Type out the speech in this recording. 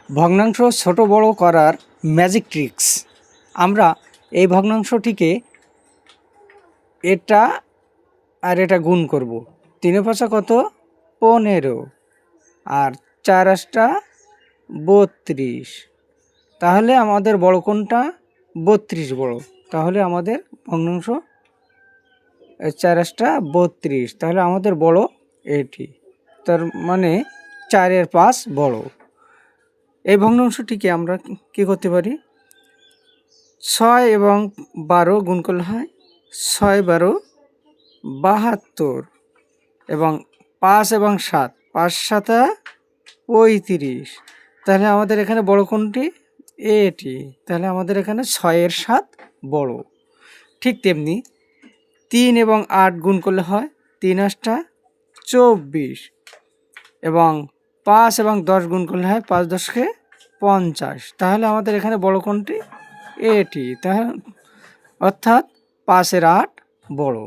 ভগ্নাংশ ছোট বড় করার ম্যাজিক ট্রিক্স। আমরা এই ভগ্নাংশটিকে এটা আর এটা গুণ করব। 3 পাঁচা কত? 15 আর 4 আষ্টা 32। তাহলে আমাদের বড় কোনটা? 32 বড়। তাহলে আমাদের ভগ্নাংশ 4 আষ্টা 32। তাহলে আমাদের বড় এটি, তার মানে 4-এর 5 বড়। এই ভগ্নাংশটিকে আমরা কি করতে পারি? 6 এবং 12 গুণ করলে হয় 6 12 72 এবং 5 এবং 7 5 7 35। তাহলে আমাদের এখানে বড় কোনটি? এটি। তাহলে আমাদের এখানে 6-এর 7 বড়। ঠিক তেমনি 3 এবং 8 গুণ করলে হয় 3 আষ্টা 24 এবং 5 এবং 10 গুণ করলে হয় 5 10-কে 50। তাহলে আমাদের এখানে বড় কোনটি? এটি। তাহলে অর্থাৎ 5-এর 8 বড়।